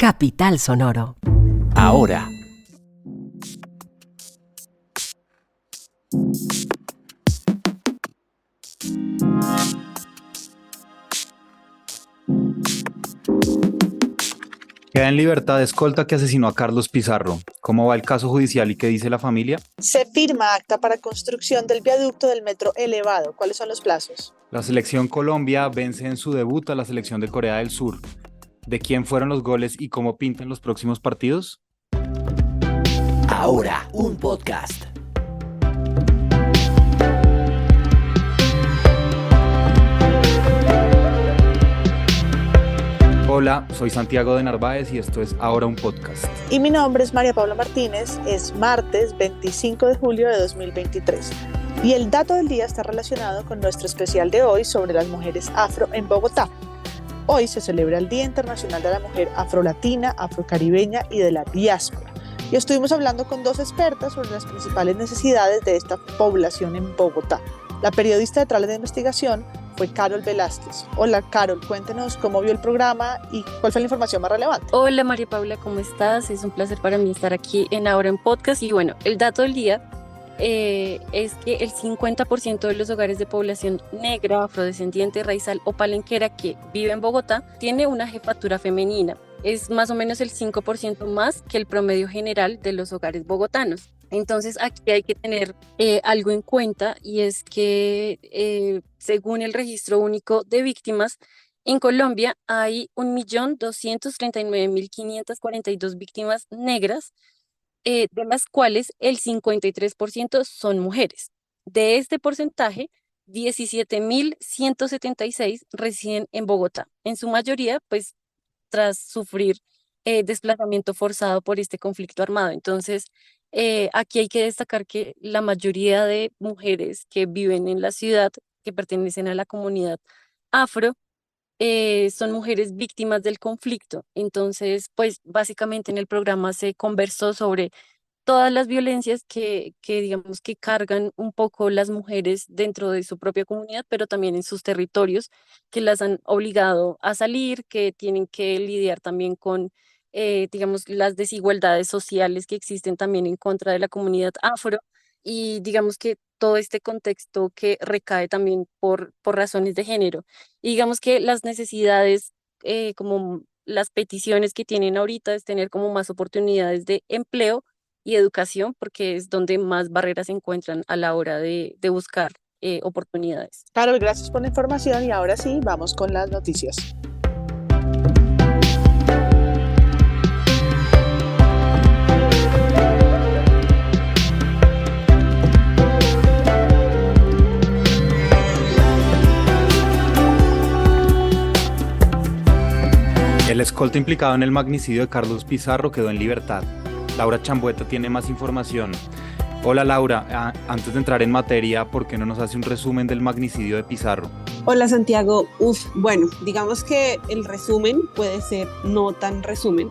Capital Sonoro. Ahora. Queda en libertad escolta que asesinó a Carlos Pizarro. ¿Cómo va el caso judicial y qué dice la familia? Se firma acta para construcción del viaducto del metro elevado. ¿Cuáles son los plazos? La selección Colombia vence en su debut a la selección de Corea del Sur. ¿De quién fueron los goles y cómo pintan los próximos partidos? Ahora, un podcast. Hola, soy Santiago de Narváez y esto es Ahora un podcast. Y mi nombre es María Paula Martínez. Es martes 25 de julio de 2023. Y el dato del día está relacionado con nuestro especial de hoy sobre las mujeres afro en Bogotá. Hoy se celebra el Día Internacional de la Mujer Afrolatina, Afrocaribeña y de la Diáspora. Y estuvimos hablando con dos expertas sobre las principales necesidades de esta población en Bogotá. La periodista detrás de la investigación fue Carol Velázquez. Hola Carol, cuéntenos cómo vio el programa y cuál fue la información más relevante. Hola María Paula, ¿cómo estás? Es un placer para mí estar aquí en Ahora en Podcast. Y bueno, el dato del día es que el 50% de los hogares de población negra, afrodescendiente, raizal o palenquera que vive en Bogotá tiene una jefatura femenina. Es más o menos el 5% más que el promedio general de los hogares bogotanos. Entonces aquí hay que tener algo en cuenta, y es que según el Registro Único de Víctimas, en Colombia hay 1.239.542 víctimas negras, de las cuales el 53% son mujeres. De este porcentaje, 17.176 residen en Bogotá, en su mayoría pues tras sufrir desplazamiento forzado por este conflicto armado. Entonces, aquí hay que destacar que la mayoría de mujeres que viven en la ciudad, que pertenecen a la comunidad afro, son mujeres víctimas del conflicto. Entonces, pues básicamente en el programa se conversó sobre todas las violencias que digamos que cargan un poco las mujeres dentro de su propia comunidad, pero también en sus territorios, que las han obligado a salir, que tienen que lidiar también con, digamos, las desigualdades sociales que existen también en contra de la comunidad afro, y digamos que todo este contexto que recae también por razones de género. Y digamos que las necesidades, como las peticiones que tienen ahorita, es tener como más oportunidades de empleo y educación, porque es donde más barreras se encuentran a la hora de buscar oportunidades. Carol, gracias por la información y ahora sí, vamos con las noticias. El escolta implicado en el magnicidio de Carlos Pizarro quedó en libertad. Laura Chambueta tiene más información. Hola Laura, antes de entrar en materia, ¿por qué no nos hace un resumen del magnicidio de Pizarro? Hola Santiago, bueno, digamos que el resumen puede ser no tan resumen,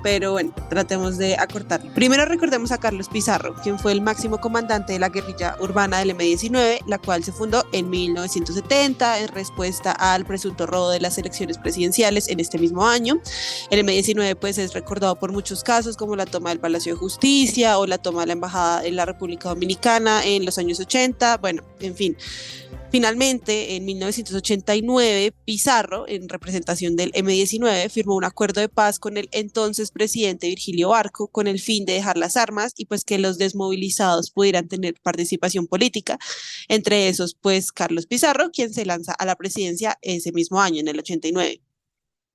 pero bueno, tratemos de acortarlo. Primero recordemos a Carlos Pizarro, quien fue el máximo comandante de la guerrilla urbana del M-19, la cual se fundó en 1970 en respuesta al presunto robo de las elecciones presidenciales en este mismo año. El M-19 pues es recordado por muchos casos como la toma del Palacio de Justicia o la toma de la Embajada en la República Dominicana en los años 80, bueno, en fin. Finalmente, en 1989, Pizarro, en representación del M-19, firmó un acuerdo de paz con el entonces presidente Virgilio Barco con el fin de dejar las armas y pues que los desmovilizados pudieran tener participación política. Entre esos, pues Carlos Pizarro, quien se lanza a la presidencia ese mismo año, en el 89.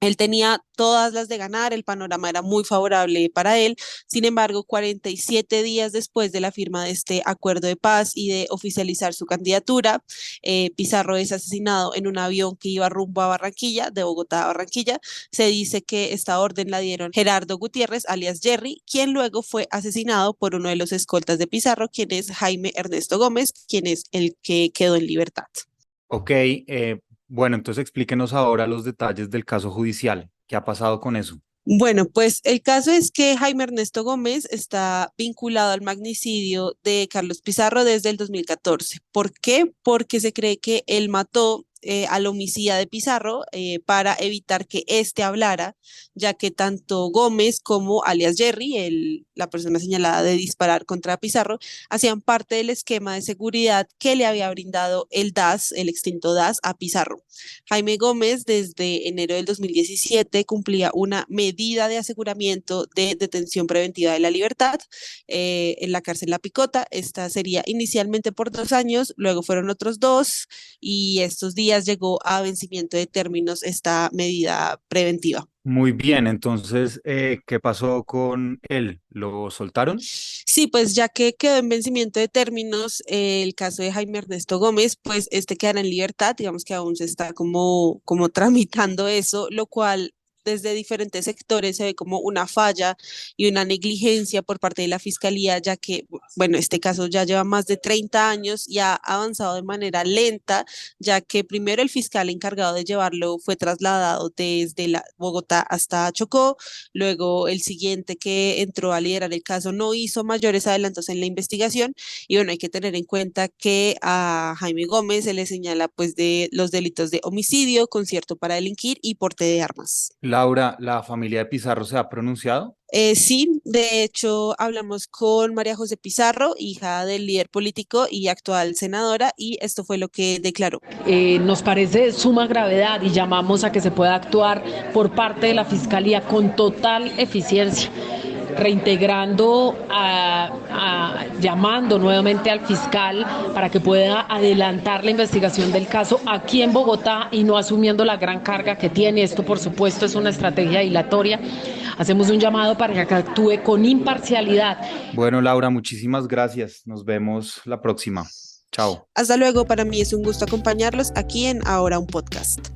Él tenía todas las de ganar, el panorama era muy favorable para él. Sin embargo, 47 días después de la firma de este acuerdo de paz y de oficializar su candidatura, Pizarro es asesinado en un avión que iba rumbo a Barranquilla, de Bogotá a Barranquilla. Se dice que esta orden la dieron Gerardo Gutiérrez, alias Jerry, quien luego fue asesinado por uno de los escoltas de Pizarro, quien es Jaime Ernesto Gómez, quien es el que quedó en libertad. Ok, bueno, entonces explíquenos ahora los detalles del caso judicial. ¿Qué ha pasado con eso? Bueno, pues el caso es que Jaime Ernesto Gómez está vinculado al magnicidio de Carlos Pizarro desde el 2014. ¿Por qué? Porque se cree que él mató al homicida de Pizarro para evitar que éste hablara, ya que tanto Gómez como alias Jerry, la persona señalada de disparar contra Pizarro, hacían parte del esquema de seguridad que le había brindado el DAS, el extinto DAS, a Pizarro. Jaime Gómez, desde enero del 2017, cumplía una medida de aseguramiento de detención preventiva de la libertad en la cárcel La Picota. Esta sería inicialmente por 2 años, luego fueron otros 2 y estos días llegó a vencimiento de términos esta medida preventiva. Muy bien, entonces, ¿qué pasó con él? ¿Lo soltaron? Sí, pues ya que quedó en vencimiento de términos el caso de Jaime Ernesto Gómez, pues este quedará en libertad, digamos que aún se está como tramitando eso, lo cual desde diferentes sectores se ve como una falla y una negligencia por parte de la fiscalía, ya que, bueno, este caso ya lleva más de 30 años y ha avanzado de manera lenta, ya que primero el fiscal encargado de llevarlo fue trasladado desde Bogotá hasta Chocó, luego el siguiente que entró a liderar el caso no hizo mayores adelantos en la investigación y bueno, hay que tener en cuenta que a Jaime Gómez se le señala pues de los delitos de homicidio, concierto para delinquir y porte de armas. Laura, ¿la familia de Pizarro se ha pronunciado? Sí, de hecho hablamos con María José Pizarro, hija del líder político y actual senadora, y esto fue lo que declaró. Nos parece de suma gravedad y llamamos a que se pueda actuar por parte de la Fiscalía con total eficiencia, reintegrando, llamando nuevamente al fiscal para que pueda adelantar la investigación del caso aquí en Bogotá y no asumiendo la gran carga que tiene. Esto, por supuesto, es una estrategia dilatoria. Hacemos un llamado para que actúe con imparcialidad. Bueno, Laura, muchísimas gracias. Nos vemos la próxima. Chao. Hasta luego, para mí es un gusto acompañarlos aquí en Ahora un Podcast.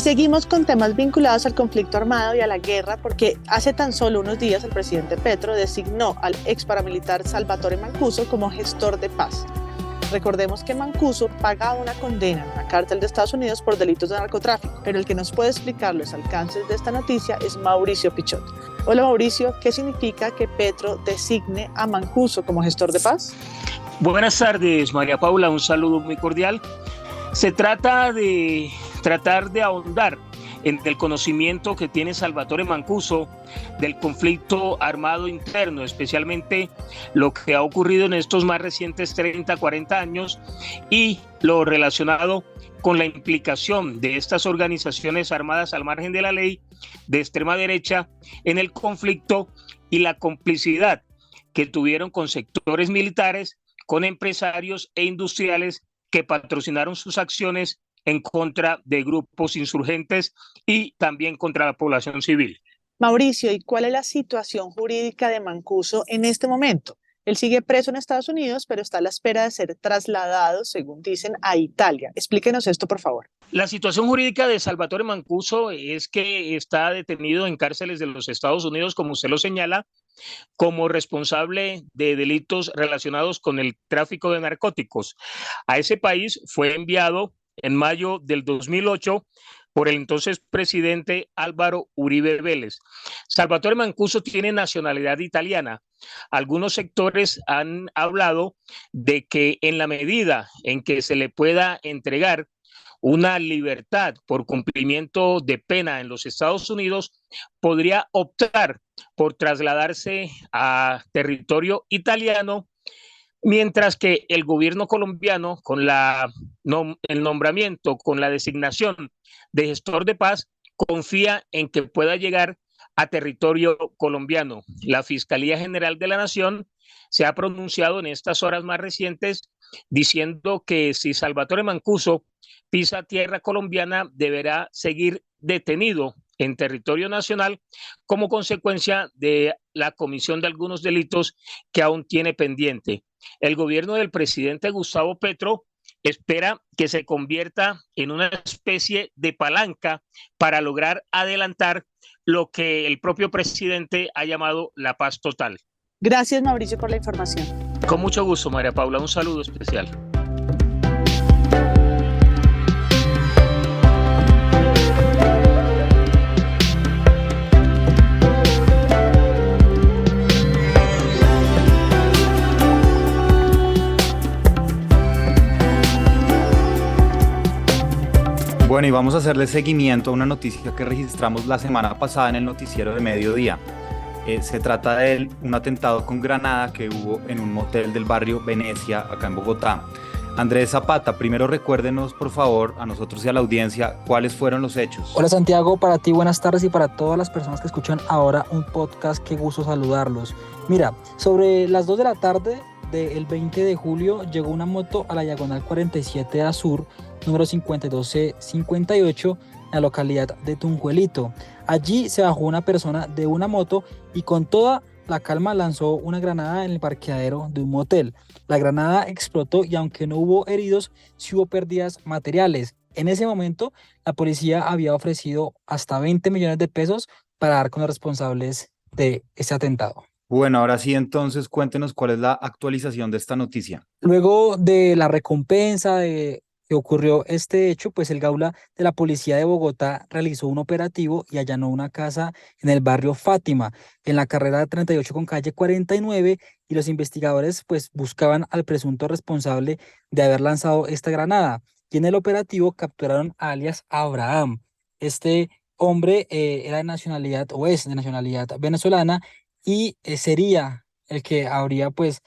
Seguimos con temas vinculados al conflicto armado y a la guerra porque hace tan solo unos días el presidente Petro designó al ex paramilitar Salvatore Mancuso como gestor de paz. Recordemos que Mancuso pagaba una condena en una cárcel de Estados Unidos por delitos de narcotráfico, pero el que nos puede explicar los alcances de esta noticia es Mauricio Pichot. Hola Mauricio, ¿qué significa que Petro designe a Mancuso como gestor de paz? Buenas tardes, María Paula, un saludo muy cordial. Se trata de tratar de ahondar en el conocimiento que tiene Salvatore Mancuso del conflicto armado interno, especialmente lo que ha ocurrido en estos más recientes 30, 40 años y lo relacionado con la implicación de estas organizaciones armadas al margen de la ley de extrema derecha en el conflicto y la complicidad que tuvieron con sectores militares, con empresarios e industriales que patrocinaron sus acciones en contra de grupos insurgentes y también contra la población civil. Mauricio, ¿y cuál es la situación jurídica de Mancuso en este momento? Él sigue preso en Estados Unidos, pero está a la espera de ser trasladado, según dicen, a Italia. Explíquenos esto, por favor. La situación jurídica de Salvatore Mancuso es que está detenido en cárceles de los Estados Unidos, como usted lo señala, como responsable de delitos relacionados con el tráfico de narcóticos. A ese país fue enviado en mayo del 2008 por el entonces presidente Álvaro Uribe Vélez. Salvatore Mancuso tiene nacionalidad italiana. Algunos sectores han hablado de que en la medida en que se le pueda entregar una libertad por cumplimiento de pena en los Estados Unidos, podría optar por trasladarse a territorio italiano, mientras que el gobierno colombiano, con el nombramiento, con la designación de gestor de paz, confía en que pueda llegar a territorio colombiano. La Fiscalía General de la Nación se ha pronunciado en estas horas más recientes diciendo que si Salvatore Mancuso pisa tierra colombiana, deberá seguir detenido en territorio nacional como consecuencia de la comisión de algunos delitos que aún tiene pendiente. El gobierno del presidente Gustavo Petro espera que se convierta en una especie de palanca para lograr adelantar lo que el propio presidente ha llamado la paz total. Gracias, Mauricio, por la información. Con mucho gusto, María Paula. Un saludo especial. Bueno, y vamos a hacerle seguimiento a una noticia que registramos la semana pasada en el noticiero de Mediodía. Se trata de un atentado con granada que hubo en un motel del barrio Venecia, acá en Bogotá. Andrés Zapata, primero recuérdenos, por favor, a nosotros y a la audiencia, cuáles fueron los hechos. Hola Santiago, para ti buenas tardes y para todas las personas que escuchan ahora un podcast, qué gusto saludarlos. Mira, sobre las 2 de la tarde del 20 de julio llegó una moto a la diagonal 47 A Sur, número 52C58, en la localidad de Tunjuelito. Allí se bajó una persona de una moto y con toda la calma lanzó una granada en el parqueadero de un motel. La granada explotó y aunque no hubo heridos, sí hubo pérdidas materiales. En ese momento, la policía había ofrecido hasta 20 millones de pesos para dar con los responsables de ese atentado. Bueno, ahora sí, entonces cuéntenos cuál es la actualización de esta noticia. Luego de la recompensa de que ocurrió este hecho, pues el Gaula de la Policía de Bogotá realizó un operativo y allanó una casa en el barrio Fátima, en la carrera 38 con calle 49, y los investigadores pues buscaban al presunto responsable de haber lanzado esta granada. Y en el operativo capturaron a alias Abraham. Este hombre era de nacionalidad, o es de nacionalidad venezolana, y sería el que habría pues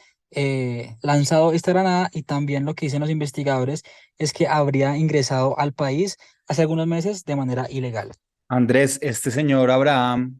lanzado esta granada, y también lo que dicen los investigadores es que habría ingresado al país hace algunos meses de manera ilegal. Andrés, ¿este señor Abraham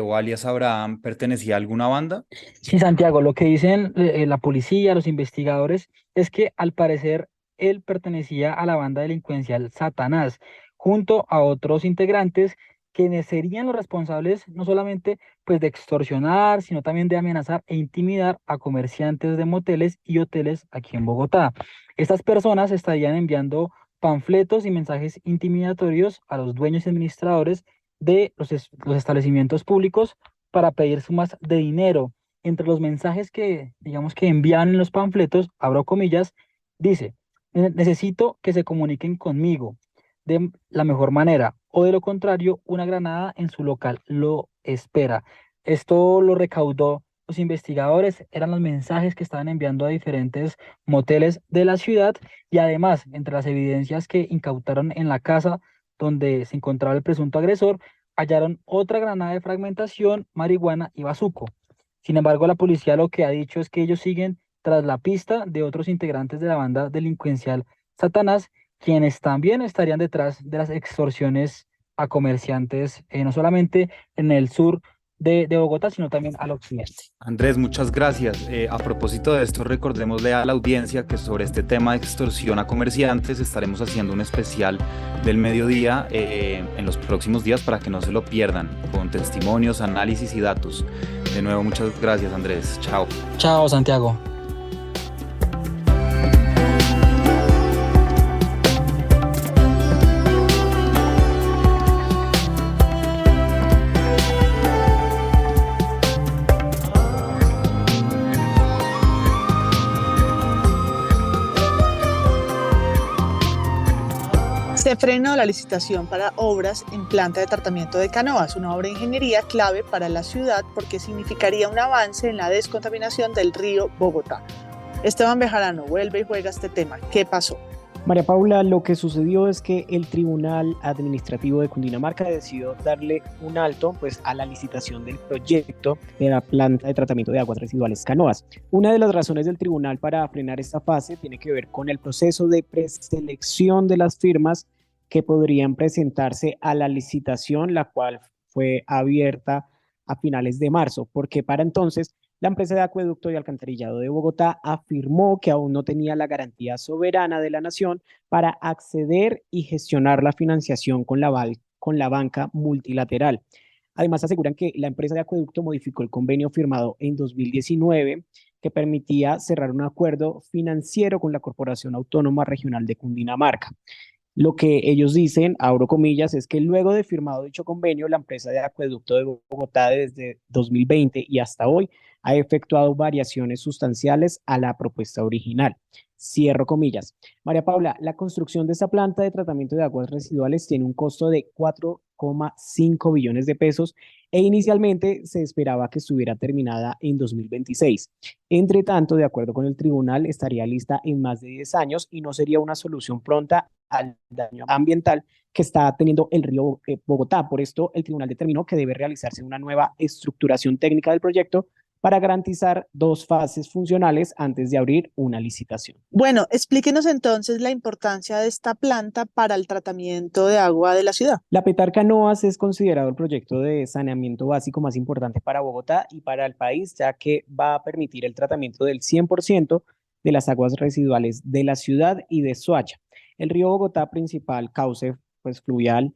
o alias Abraham pertenecía a alguna banda? Sí, Santiago, lo que dicen la policía, los investigadores, es que al parecer él pertenecía a la banda delincuencial Satanás, junto a otros integrantes quienes serían los responsables no solamente pues de extorsionar, sino también de amenazar e intimidar a comerciantes de moteles y hoteles aquí en Bogotá. Estas personas estarían enviando panfletos y mensajes intimidatorios a los dueños y administradores de los establecimientos públicos para pedir sumas de dinero. Entre los mensajes que, digamos, que envían en los panfletos, abro comillas, dice: Necesito que se comuniquen conmigo de la mejor manera, o de lo contrario, una granada en su local lo espera. Esto lo recaudó los investigadores, eran los mensajes que estaban enviando a diferentes moteles de la ciudad, y además, entre las evidencias que incautaron en la casa donde se encontraba el presunto agresor, hallaron otra granada de fragmentación, marihuana y bazuco. Sin embargo, la policía lo que ha dicho es que ellos siguen tras la pista de otros integrantes de la banda delincuencial Satanás, quienes también estarían detrás de las extorsiones a comerciantes, no solamente en el sur de Bogotá, sino también al occidente. Andrés, muchas gracias. A propósito de esto, recordémosle a la audiencia que sobre este tema de extorsión a comerciantes estaremos haciendo un especial del mediodía en los próximos días para que no se lo pierdan, con testimonios, análisis y datos. De nuevo, muchas gracias, Andrés. Chao. Chao, Santiago. Se frenó la licitación para obras en planta de tratamiento de Canoas, una obra de ingeniería clave para la ciudad porque significaría un avance en la descontaminación del río Bogotá. Esteban Bejarano vuelve y juega este tema. ¿Qué pasó? María Paula, lo que sucedió es que el Tribunal Administrativo de Cundinamarca decidió darle un alto pues, a la licitación del proyecto de la planta de tratamiento de aguas residuales Canoas. Una de las razones del tribunal para frenar esta fase tiene que ver con el proceso de preselección de las firmas que podrían presentarse a la licitación, la cual fue abierta a finales de marzo, porque para entonces la empresa de acueducto y alcantarillado de Bogotá afirmó que aún no tenía la garantía soberana de la nación para acceder y gestionar la financiación con la banca multilateral. Además, aseguran que la empresa de acueducto modificó el convenio firmado en 2019 que permitía cerrar un acuerdo financiero con la Corporación Autónoma Regional de Cundinamarca. Lo que ellos dicen, abro comillas, es que luego de firmado dicho convenio, la empresa de acueducto de Bogotá desde 2020 y hasta hoy ha efectuado variaciones sustanciales a la propuesta original. Cierro comillas. María Paula, la construcción de esta planta de tratamiento de aguas residuales tiene un costo de 4,5 billones de pesos e inicialmente se esperaba que estuviera terminada en 2026. Entre tanto, de acuerdo con el tribunal, estaría lista en más de 10 años y no sería una solución pronta al daño ambiental que está teniendo el río Bogotá. Por esto, el tribunal determinó que debe realizarse una nueva estructuración técnica del proyecto para garantizar dos fases funcionales antes de abrir una licitación. Bueno, explíquenos entonces la importancia de esta planta para el tratamiento de agua de la ciudad. La Petarca Noas es considerado el proyecto de saneamiento básico más importante para Bogotá y para el país, ya que va a permitir el tratamiento del 100% de las aguas residuales de la ciudad y de Soacha. El río Bogotá, principal cauce pues, fluvial,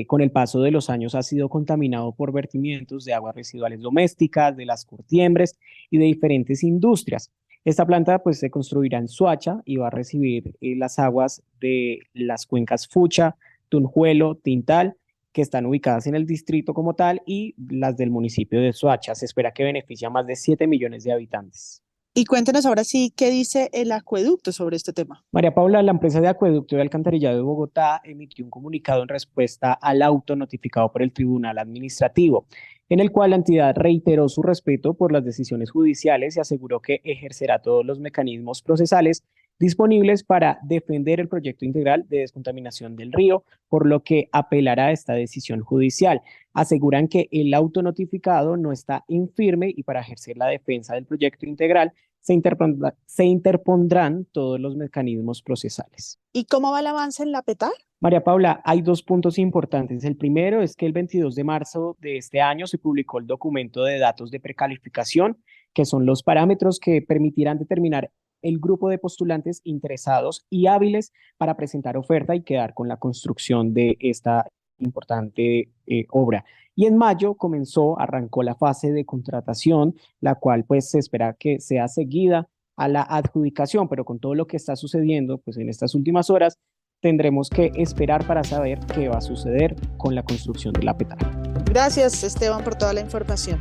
con el paso de los años ha sido contaminado por vertimientos de aguas residuales domésticas, de las curtiembres y de diferentes industrias. Esta planta pues se construirá en Soacha y va a recibir las aguas de las cuencas Fucha, Tunjuelo, Tintal, que están ubicadas en el distrito como tal, y las del municipio de Soacha. Se espera que beneficie a más de 7 millones de habitantes. Y cuéntenos ahora sí qué dice el acueducto sobre este tema. María Paula, la empresa de acueducto y alcantarillado de Bogotá emitió un comunicado en respuesta al auto notificado por el Tribunal Administrativo, en el cual la entidad reiteró su respeto por las decisiones judiciales y aseguró que ejercerá todos los mecanismos procesales disponibles para defender el proyecto integral de descontaminación del río, por lo que apelará a esta decisión judicial. Aseguran que el auto notificado no está infirme y para ejercer la defensa del proyecto integral se interpondrán todos los mecanismos procesales. ¿Y cómo va el avance en la PETAR? María Paula, hay dos puntos importantes. El primero es que el 22 de marzo de este año se publicó el documento de datos de precalificación, que son los parámetros que permitirán determinar el grupo de postulantes interesados y hábiles para presentar oferta y quedar con la construcción de esta importante obra. Y en mayo arrancó la fase de contratación, la cual pues se espera que sea seguida a la adjudicación, pero con todo lo que está sucediendo pues en estas últimas horas, tendremos que esperar para saber qué va a suceder con la construcción de la Petara. Gracias, Esteban, por toda la información.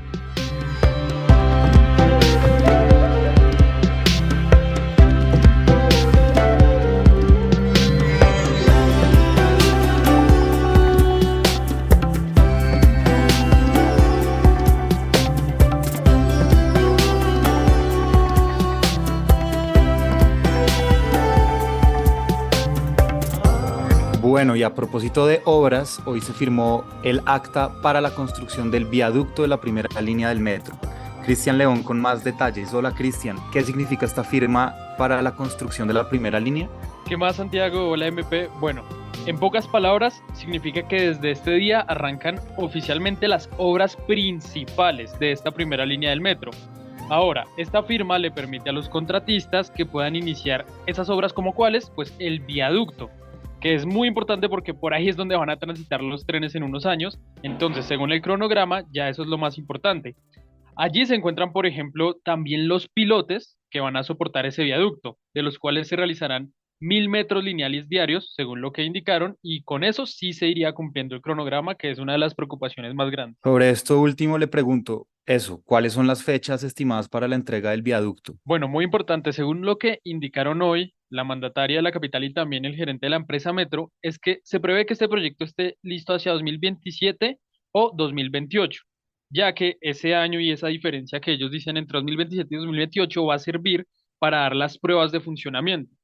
Bueno, y a propósito de obras, hoy se firmó el acta para la construcción del viaducto de la primera línea del metro. Cristian León con más detalles. Hola Cristian, ¿qué significa esta firma para la construcción de la primera línea? ¿Qué más, Santiago? Hola MP. Bueno, en pocas palabras, significa que desde este día arrancan oficialmente las obras principales de esta primera línea del metro. Ahora, esta firma le permite a los contratistas que puedan iniciar esas obras como cuáles, pues el viaducto, que es muy importante porque por ahí es donde van a transitar los trenes en unos años. Entonces, según el cronograma, ya eso es lo más importante. Allí se encuentran, por ejemplo, también los pilotes que van a soportar ese viaducto, de los cuales se realizarán 1.000 metros lineales diarios, según lo que indicaron, y con eso sí se iría cumpliendo el cronograma, que es una de las preocupaciones más grandes. Sobre esto último le pregunto, ¿cuáles son las fechas estimadas para la entrega del viaducto? Bueno, muy importante, según lo que indicaron hoy la mandataria de la capital y también el gerente de la empresa Metro, es que se prevé que este proyecto esté listo hacia 2027 o 2028, ya que ese año y esa diferencia que ellos dicen entre 2027 y 2028 va a servir para dar las pruebas de funcionamiento.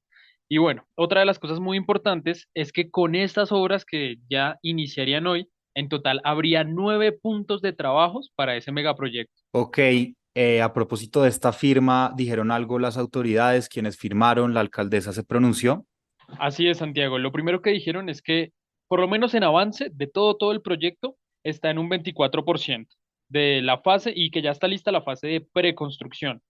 Y bueno, otra de las cosas muy importantes es que con estas obras que ya iniciarían hoy, en total habría 9 puntos de trabajos para ese megaproyecto. Ok, a propósito de esta firma, ¿dijeron algo las autoridades, quienes firmaron, la alcaldesa se pronunció? Así es, Santiago. Lo primero que dijeron es que, por lo menos en avance de todo el proyecto, está en un 24% de la fase y que ya está lista la fase de preconstrucción.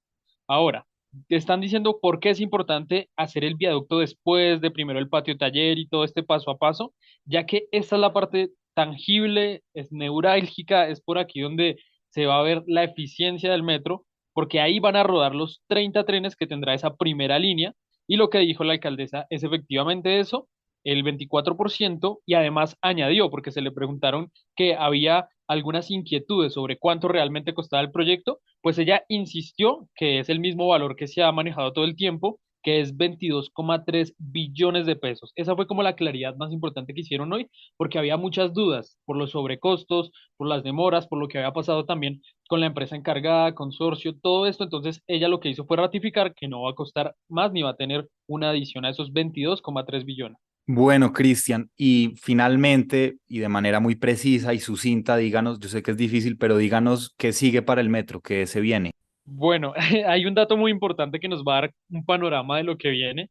Ahora, te están diciendo por qué es importante hacer el viaducto después de primero el patio taller y todo este paso a paso, ya que esta es la parte tangible, es neurálgica, es por aquí donde se va a ver la eficiencia del metro, porque ahí van a rodar los 30 trenes que tendrá esa primera línea, y lo que dijo la alcaldesa es efectivamente eso, el 24%, y además añadió, porque se le preguntaron que había algunas inquietudes sobre cuánto realmente costaba el proyecto, pues ella insistió que es el mismo valor que se ha manejado todo el tiempo, que es 22,3 billones de pesos. Esa fue como la claridad más importante que hicieron hoy, porque había muchas dudas por los sobrecostos, por las demoras, por lo que había pasado también con la empresa encargada, consorcio, todo esto. Entonces ella lo que hizo fue ratificar que no va a costar más ni va a tener una adición a esos 22,3 billones. Bueno, Cristian, y finalmente, y de manera muy precisa y sucinta, díganos, yo sé que es difícil, pero díganos qué sigue para el metro, qué se viene. Bueno, hay un dato muy importante que nos va a dar un panorama de lo que viene.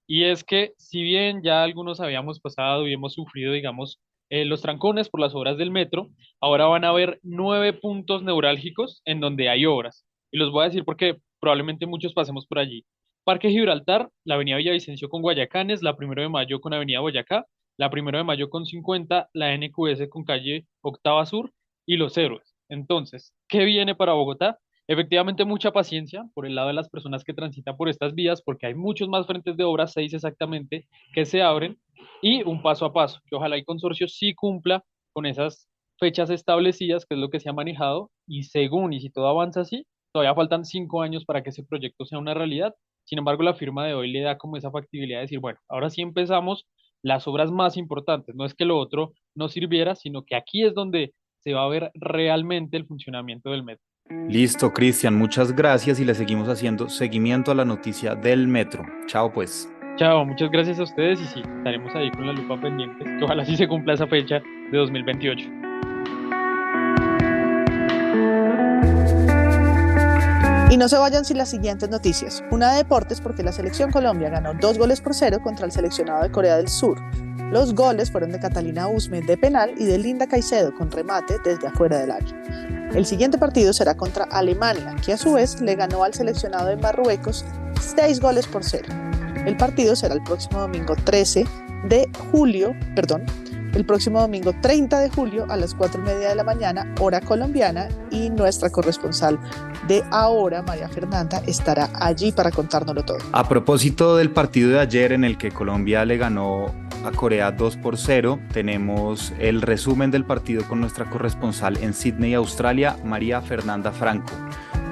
Y es que si bien ya algunos habíamos pasado y hemos sufrido, digamos, los trancones por las obras del metro, ahora van a haber 9 puntos neurálgicos en donde hay obras. Y los voy a decir porque probablemente muchos pasemos por allí. Parque Gibraltar, la avenida Villavicencio con Guayacanes, la Primero de Mayo con avenida Boyacá, la Primero de Mayo con 50, la NQS con calle Octava Sur y Los Héroes. Entonces, ¿qué viene para Bogotá? Efectivamente, mucha paciencia por el lado de las personas que transitan por estas vías, porque hay muchos más frentes de obra, 6 exactamente, que se abren, y un paso a paso, que ojalá el consorcio sí cumpla con esas fechas establecidas, que es lo que se ha manejado, y según y si todo avanza así, todavía faltan 5 años para que ese proyecto sea una realidad. Sin embargo, la firma de hoy le da como esa factibilidad de decir, bueno, ahora sí empezamos las obras más importantes. No es que lo otro no sirviera, sino que aquí es donde se va a ver realmente el funcionamiento del metro. Listo, Cristian, muchas gracias y le seguimos haciendo seguimiento a la noticia del metro. Chao, pues. Chao, muchas gracias a ustedes y sí, estaremos ahí con la lupa pendientes, que ojalá sí se cumpla esa fecha de 2028. Y no se vayan sin las siguientes noticias. Una de deportes porque la selección Colombia ganó 2-0 contra el seleccionado de Corea del Sur. Los goles fueron de Catalina Usme de penal y de Linda Caicedo con remate desde afuera del área. El siguiente partido será contra Alemania, que a su vez le ganó al seleccionado de Marruecos 6-0. El partido será el próximo domingo 30 de julio a las 4:30 de la mañana, hora colombiana, y nuestra corresponsal de ahora, María Fernanda, estará allí para contárnoslo todo. A propósito del partido de ayer en el que Colombia le ganó a Corea 2-0, tenemos el resumen del partido con nuestra corresponsal en Sydney, Australia, María Fernanda Franco.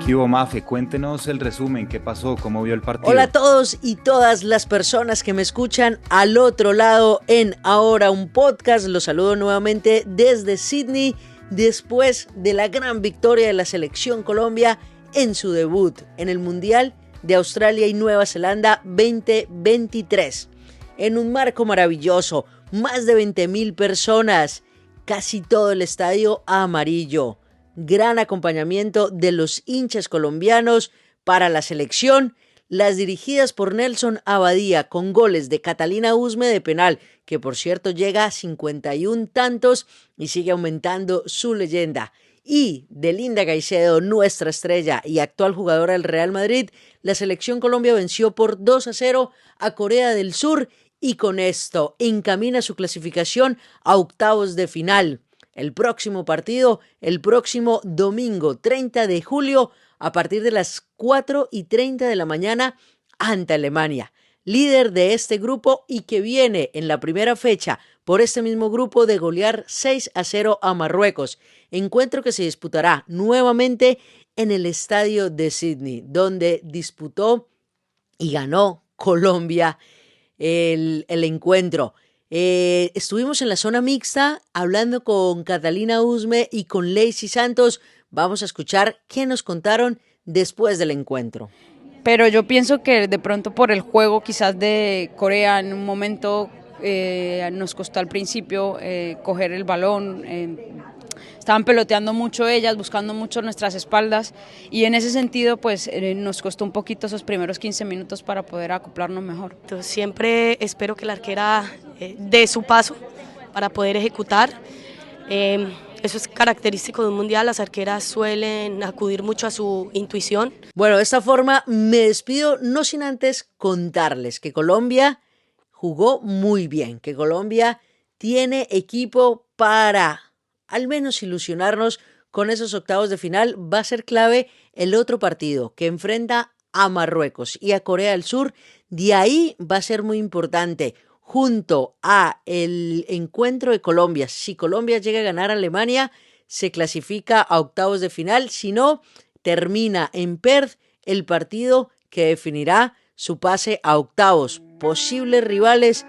¿Qué hubo, Mafe? Cuéntenos el resumen, ¿qué pasó? ¿Cómo vio el partido? Hola a todos y todas las personas que me escuchan al otro lado en Ahora un Podcast. Los saludo nuevamente desde Sydney después de la gran victoria de la selección Colombia en su debut en el Mundial de Australia y Nueva Zelanda 2023. En un marco maravilloso, más de 20.000 personas, casi todo el estadio amarillo. Gran acompañamiento de los hinchas colombianos para la selección, las dirigidas por Nelson Abadía con goles de Catalina Usme de penal, que por cierto llega a 51 tantos y sigue aumentando su leyenda, y de Linda Caicedo, nuestra estrella y actual jugadora del Real Madrid. La selección Colombia venció por 2-0 a Corea del Sur y con esto encamina su clasificación a octavos de final. El próximo partido, el próximo domingo 30 de julio, a partir de las 4:30 de la mañana, ante Alemania, líder de este grupo y que viene en la primera fecha por este mismo grupo de golear 6-0 a Marruecos. Encuentro que se disputará nuevamente en el estadio de Sydney, donde disputó y ganó Colombia el encuentro. Estuvimos en la zona mixta hablando con Catalina Usme y con Lacey Santos. Vamos a escuchar qué nos contaron después del encuentro. Pero yo pienso que de pronto por el juego quizás de Corea en un momento nos costó al principio coger el balón. Estaban peloteando mucho ellas, buscando mucho nuestras espaldas y en ese sentido pues nos costó un poquito esos primeros 15 minutos para poder acoplarnos mejor. Entonces, siempre espero que la arquera dé su paso para poder ejecutar. Eso es característico de un mundial, las arqueras suelen acudir mucho a su intuición. Bueno, de esta forma me despido, no sin antes contarles que Colombia jugó muy bien, que Colombia tiene equipo para al menos ilusionarnos con esos octavos de final. Va a ser clave el otro partido que enfrenta a Marruecos y a Corea del Sur. De ahí va a ser muy importante, junto a el encuentro de Colombia. Si Colombia llega a ganar a Alemania, se clasifica a octavos de final. Si no, termina en Perth el partido que definirá su pase a octavos. Posibles rivales,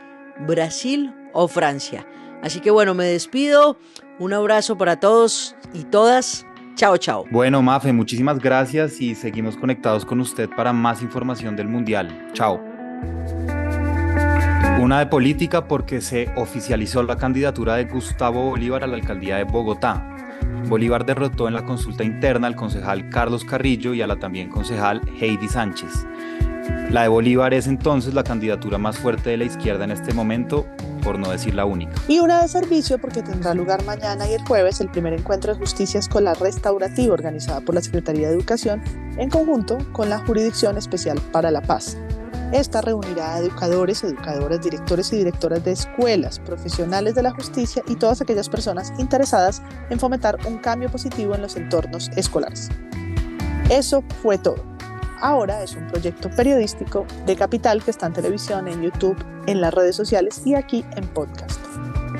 Brasil o Francia. Así que bueno, me despido. Un abrazo para todos y todas. Chao, chao. Bueno, Mafe, muchísimas gracias y seguimos conectados con usted para más información del Mundial. Chao. Una de política porque se oficializó la candidatura de Gustavo Bolívar a la alcaldía de Bogotá. Bolívar derrotó en la consulta interna al concejal Carlos Carrillo y a la también concejal Heidi Sánchez. La de Bolívar es entonces la candidatura más fuerte de la izquierda en este momento, por no decir la única. Y una de servicio porque tendrá lugar mañana y el jueves el primer encuentro de justicia escolar restaurativa organizada por la Secretaría de Educación en conjunto con la Jurisdicción Especial para la Paz. Esta reunirá a educadores, educadoras, directores y directoras de escuelas, profesionales de la justicia y todas aquellas personas interesadas en fomentar un cambio positivo en los entornos escolares. Eso fue todo. Ahora es un proyecto periodístico de Capital que está en televisión, en YouTube, en las redes sociales y aquí en podcast.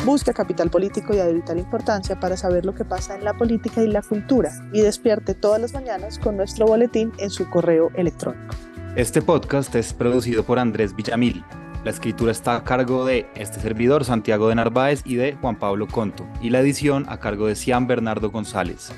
Busca Capital Político y a de vital importancia para saber lo que pasa en la política y la cultura y despierte todas las mañanas con nuestro boletín en su correo electrónico. Este podcast es producido por Andrés Villamil. La escritura está a cargo de este servidor, Santiago de Narváez, y de Juan Pablo Conto, y la edición a cargo de Cian Bernardo González.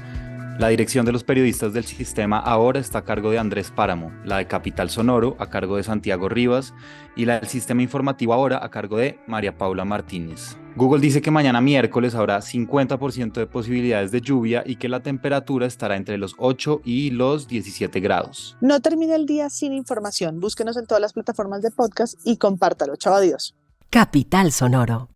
La dirección de los periodistas del sistema ahora está a cargo de Andrés Páramo, la de Capital Sonoro a cargo de Santiago Rivas y la del sistema informativo ahora a cargo de María Paula Martínez. Google dice que mañana miércoles habrá 50% de posibilidades de lluvia y que la temperatura estará entre los 8 y los 17 grados. No termine el día sin información. Búsquenos en todas las plataformas de podcast y compártalo. Chao, adiós. Capital Sonoro.